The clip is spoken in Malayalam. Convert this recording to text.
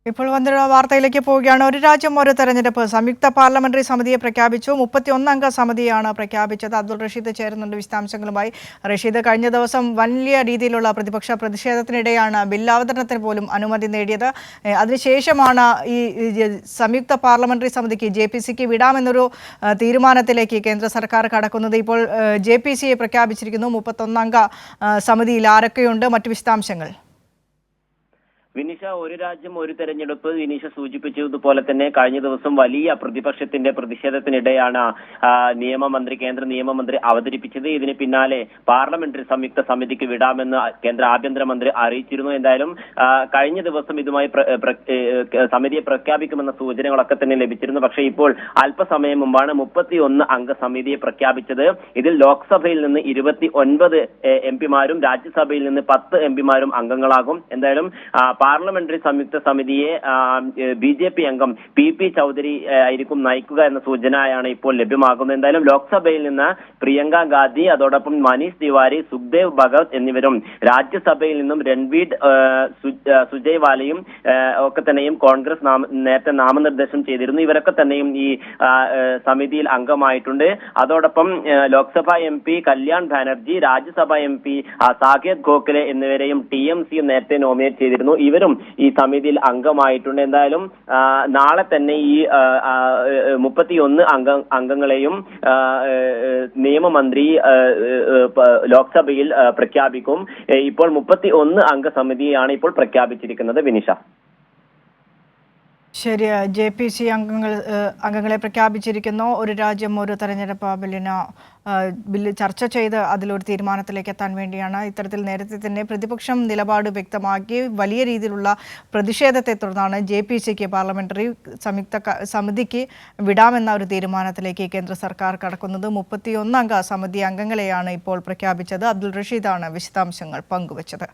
ഇപ്പോൾ വന്നിരുന്ന വാർത്തയിലേക്ക് പോവുകയാണ്. ഒരു രാജ്യം ഒരു തെരഞ്ഞെടുപ്പ് സംയുക്ത പാർലമെന്ററി സമിതിയെ പ്രഖ്യാപിച്ചു. 31 അംഗ സമിതിയാണ് പ്രഖ്യാപിച്ചത്. അബ്ദുൾ റഷീദ് ചേരുന്നുണ്ട് വിശദാംശങ്ങളുമായി. റഷീദ്, കഴിഞ്ഞ ദിവസം വലിയ രീതിയിലുള്ള പ്രതിപക്ഷ പ്രതിഷേധത്തിനിടെയാണ് ബിൽ അവതരണത്തിന് പോലും അനുമതി നേടിയത്. അതിനുശേഷമാണ് ഈ സംയുക്ത പാർലമെന്ററി സമിതിക്ക് JPCക്ക് വിടാമെന്നൊരു തീരുമാനത്തിലേക്ക് കേന്ദ്ര സർക്കാർ കടക്കുന്നത്. ഇപ്പോൾ JPCയെ പ്രഖ്യാപിച്ചിരിക്കുന്നു. 31 അംഗ സമിതിയിൽ ആരൊക്കെയുണ്ട്? മറ്റു വിശദാംശങ്ങൾ. വിനീഷ, ഒരു രാജ്യം ഒരു തെരഞ്ഞെടുപ്പ് വിനീഷ സൂചിപ്പിച്ചതുപോലെ തന്നെ കഴിഞ്ഞ ദിവസം വലിയ പ്രതിപക്ഷത്തിന്റെ പ്രതിഷേധത്തിനിടെയാണ് കേന്ദ്ര നിയമമന്ത്രി അവതരിപ്പിച്ചത്. ഇതിന് പിന്നാലെ പാർലമെന്ററി സംയുക്ത സമിതിക്ക് വിടാമെന്ന് കേന്ദ്ര ആഭ്യന്തരമന്ത്രി അറിയിച്ചിരുന്നു. എന്തായാലും കഴിഞ്ഞ ദിവസം ഇതുമായി സമിതിയെ പ്രഖ്യാപിക്കുമെന്ന സൂചനകളൊക്കെ തന്നെ ലഭിച്ചിരുന്നു. പക്ഷേ ഇപ്പോൾ അല്പസമയം മുമ്പാണ് 31 അംഗ സമിതിയെ പ്രഖ്യാപിച്ചത്. ഇതിൽ ലോക്സഭയിൽ നിന്ന് 29 MP-മാരും രാജ്യസഭയിൽ നിന്ന് 10 MP-മാരും അംഗങ്ങളാകും. എന്തായാലും പാർലമെന്ററി സംയുക്ത സമിതിയെ BJP അംഗം PP ചൗധരി ആയിരിക്കും നയിക്കുക എന്ന സൂചനയാണ് ഇപ്പോൾ ലഭ്യമാകുന്നത്. എന്തായാലും ലോക്സഭയിൽ നിന്ന് പ്രിയങ്ക ഗാന്ധി, അതോടൊപ്പം മനീഷ് തിവാരി, സുഖ്ദേവ് ഭഗത് എന്നിവരും രാജ്യസഭയിൽ നിന്നും രൺവീർ സുജയ്വാലയും ഒക്കെ തന്നെയും കോൺഗ്രസ് നേരത്തെ നാമനിർദ്ദേശം ചെയ്തിരുന്നു. ഇവരൊക്കെ തന്നെയും ഈ സമിതിയിൽ അംഗമായിട്ടുണ്ട്. അതോടൊപ്പം ലോക്സഭാ MP കല്യാൺ ബാനർജി, രാജ്യസഭാ MP സാകേത് ഗോഖലെ എന്നിവരെയും TMC നേരത്തെ നോമിനേറ്റ് ചെയ്തിരുന്നു. ഇവരും ഈ സമിതിയിൽ അംഗമായിട്ടുണ്ട്. എന്തായാലും നാളെ തന്നെ ഈ 31 അംഗങ്ങളെയും നിയമമന്ത്രി ലോക്സഭയിൽ പ്രഖ്യാപിക്കും. ഇപ്പോൾ 31 അംഗ സമിതിയാണ് ഇപ്പോൾ പ്രഖ്യാപിച്ചിരിക്കുന്നത്. വിനിഷ, ശരി. JPC അംഗങ്ങളെ പ്രഖ്യാപിച്ചിരിക്കുന്നു. ഒരു രാജ്യം ഒരു തെരഞ്ഞെടുപ്പ് ബില്ല് ചർച്ച ചെയ്ത് അതിലൊരു തീരുമാനത്തിലേക്ക് എത്താൻ വേണ്ടിയാണ്. ഇത്തരത്തിൽ നേരത്തെ തന്നെ പ്രതിപക്ഷം നിലപാട് വ്യക്തമാക്കി വലിയ രീതിയിലുള്ള പ്രതിഷേധത്തെ തുടർന്നാണ് JPCക്ക് പാർലമെന്ററി സംയുക്ത സമിതിക്ക് വിടാമെന്ന ഒരു തീരുമാനത്തിലേക്ക് കേന്ദ്ര സർക്കാർ കടക്കുന്നത്. 31 അംഗ സമിതി അംഗങ്ങളെയാണ് ഇപ്പോൾ പ്രഖ്യാപിച്ചത്. അബ്ദുൾ റഷീദാണ് വിശദാംശങ്ങൾ പങ്കുവച്ചത്.